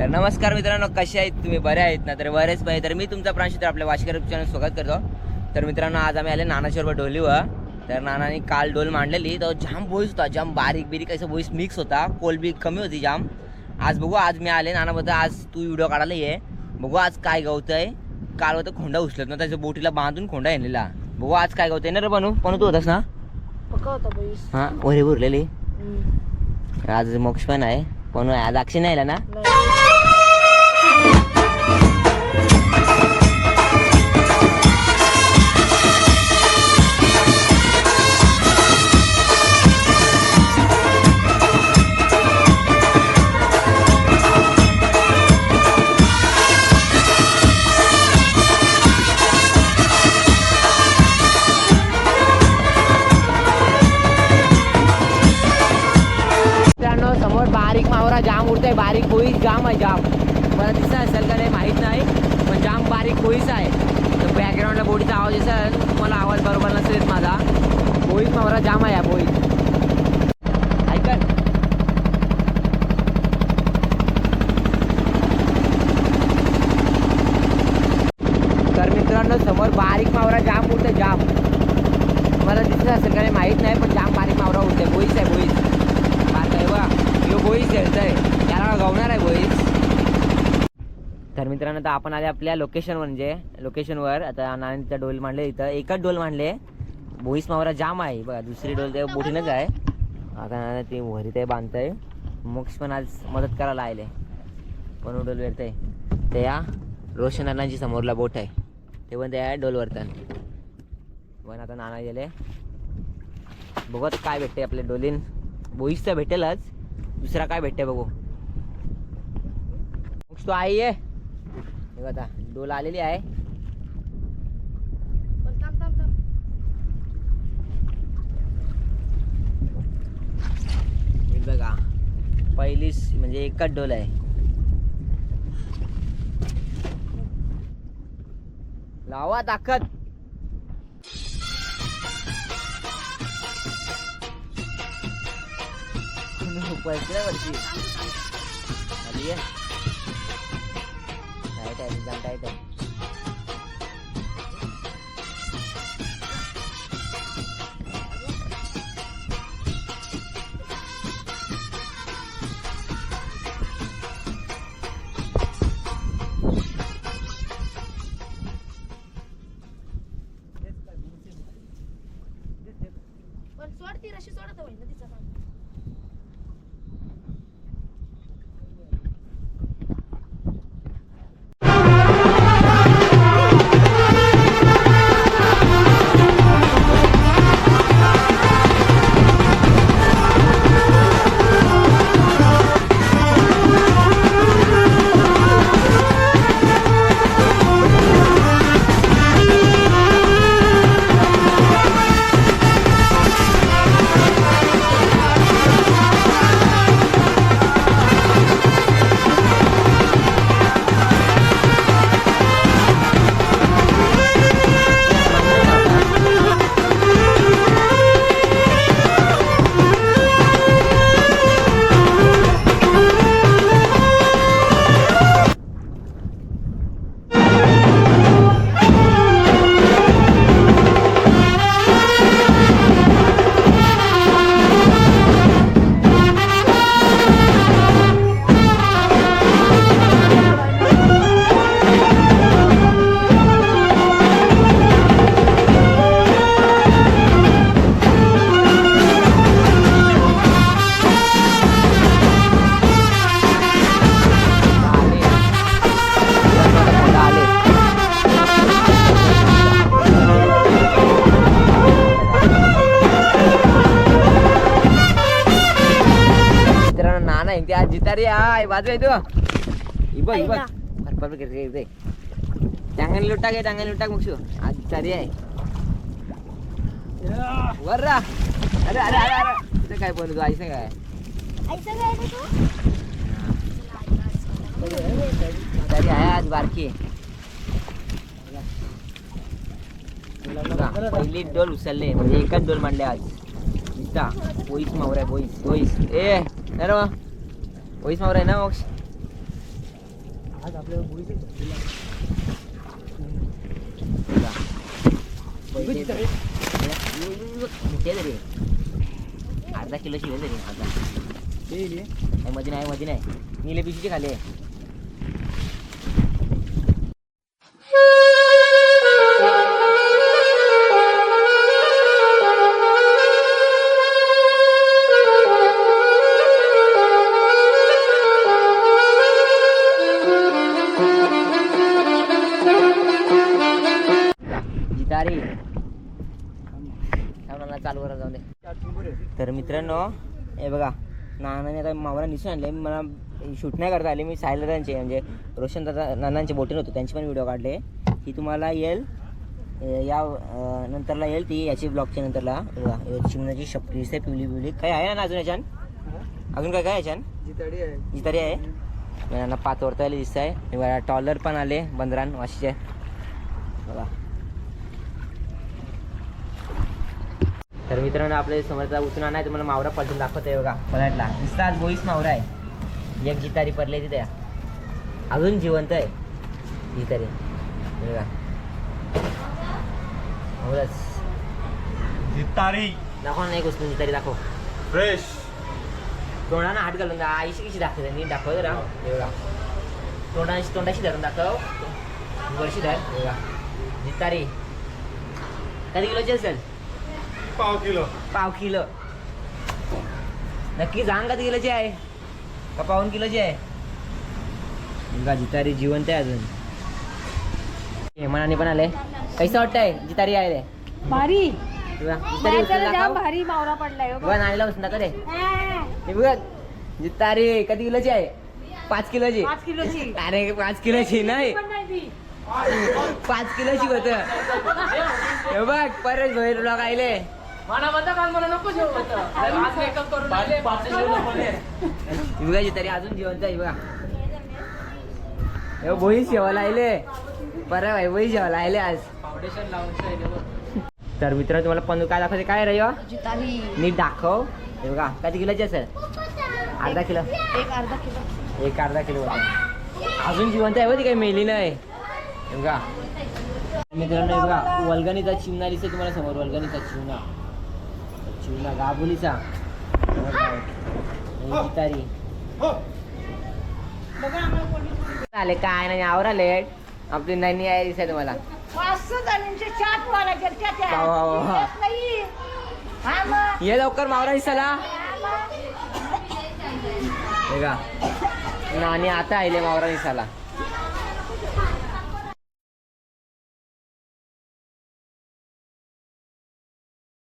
तर नमस्कार मित्रांनो, कसे आहेत तुम्ही? बरे आहेत ना? तर बरेच पाहिजे. तर मी तुमचा प्रांशुद्ध आपल्या वाशिकर चॅनल स्वागत करतो. तर मित्रांनो, आज आम्ही आले नानाशोर डोलीवर. तर नानाने काल डोल मांडलेली, तर जाम बोईस होता, जाम बारीक बिरीक असं बोईस मिक्स होता, कोलबी कमी होती जाम. आज बघू, आज मी आले नानाबद्दल, आज तू व्हिडिओ काढायला ये. बघू आज काय गवतंय. काल होतं खोंडा उचलत ना, त्याच्या बोटीला बांधून खोंडा येणलेला. बघू आज काय गवतंय ना रे बनू. पण तू होतास ना? पक्का होता बोईस. हां, वरे उरलेली. आज मोक्ष पण आहे, पण आज अक्षय नाही आला ना. समोर बारीक मावरा जाम उडतोय, बारीक बोईस जाम आहे जाम. मला दिसत असेल का नाही माहीत नाही, पण जाम बारीक बोईस आहे. तर बॅकग्राऊंडला बोटीचा आवाज दिसेल, तुम्हाला आवाज बरोबर नसेल माझा. बोईस मावरा जाम आहे या बोईस. ऐका तर मित्रांनो, समोर बारीक मावरा जाम उडतोय जाम. मला दिसत असेल का नाही माहीत नाही, पण जाम बारीक मावरा उडतोय. बोईस आहे बोईस. बोईस खेळतंय, त्याला गावणार आहे बोईस. तर मित्रांनो, आता आपण आले आपल्या लोकेशनवर. आता नानीचा डोल मांडले, इथं एकच डोल मांडले. बोईस मावरा जाम आहे बघा. दुसरी डोल त्या बोटीनंच आहे. आता ती वरी ते बांधतंय. मोक्ष पण आज मदत करायला आले, पण डोल वेरतंय. ते या रोशन अण्णांची समोरला बोट आहे, ते पण त्या डोल वरतं. पण आता नाना गेले. बघत काय भेटते आपल्या डोलीन. बोईसचा भेटेलच, दुसरा काय भेटते बघू. तो आहे आता डोल आलेली आहे. बघा, पहिलीच म्हणजे एकच डोल आहे. लावा ताकद. वरती आली आहे. टाईट आहे एकदम टाईट आहे. पण सोड ती रशी सोडत होईल ना तिचा काम. आज जितारी आहे बाजू आहे तू. इब इब फरफर करते. टांगण लुटा घे, टांगण लुटा मग आज जितारी आहे. वर रा. अरे अरे अरे अरे काय बोलू तू? ऐसा काय तरी आहे आज बारकी. पहिली डोल उचलले, म्हणजे एकच डोल मांडले आज. दिसता बोईस मावरा, बोईस बोईस. ए अरे वा, बोईस मावरा आहे ना मोक्ष. आज आपल्याला बोईचं मोठे तरी अर्धा किलोची आहे तरी मध्ये नाही निले पिशीची खाली आहे. जितारी चालू करा जाऊ दे. तर मित्रांनो हे बघा नानाने आता मावरा निसून आणले. मला शूट नाही करता आले. मी सायलरांचे म्हणजे रोशन दादा नानांचे बोटीन होतो त्यांचे पण व्हिडिओ काढले. ही तुम्हाला येईल या नंतरला येईल ती याची ब्लॉगच्या नंतरला. चिमणाची शपली दिसते पिवली काय आहे ना अजून याच्यान अजून काय याच्यान जितारी आहे. नाना पाच वरता दिसत आहे. टॉलर पण आले बंदरान वाशीचे बघा. तर मित्रांनो आपल्या समोरचा उचून आणाय तुम्हाला मावरा पलटून दाखवतोय बघा. पलटला नुसता आज बोईस मावरा आहे. एक जितारी पडले तिथे अजून जिवंत आहे जितारी बघा. जितारी दाखव नाही घुसली जितारी दाखव. फ्रेश तोंडानं हात घालून आईशी कशी दाखवते नीट दाखव जरा. हे बघा तोंडाशी धरून दाखव. वर्षी धर हे बघा. जितारी कधी किलोची असेल? पाव किलो नक्की सांग. कधी किलोची आहे का 1.5 किलोची आहे? बघा जितारी जिवंत आहे अजून. हेमानाने पण आले. कैसा वाटतंय जितारी आहे भारी जितारी भारी मावरा पडलाय नाणीला बसून दाखव रे. हे बघ जितारी कधी किलोची आहे? 5 किलोची. 5 किलोची अरे 5 किलोची नाही 5 किलोची होत. हे बघ परत भैर ब्लॉग आले. बघा जितारी अजून जिवंत आहे बघा. भोई शेवायला आले बरं भाई भोई शेवायला आले आज. तर मित्र तुम्हाला पण काय दाखवते काय रे जितारी नीट दाखव. हे बघा किती किलोची असेल? अर्धा किलो. एक अर्धा किलो होता. अजून जिवंत आहे ती काही मेली नाही. हे बघा मित्रांनो हे बघा वल्गणीचा चिमणा दिसते तुम्हाला समोर. वल्गणीचा चिमणा गाबुलीचा जितारी आले काय नाही आवरा लेट आपली नाही आहे दिसते तुम्हाला. ये लवकर मावरा दिसाला. नानी आता आले मावरा दिसाला.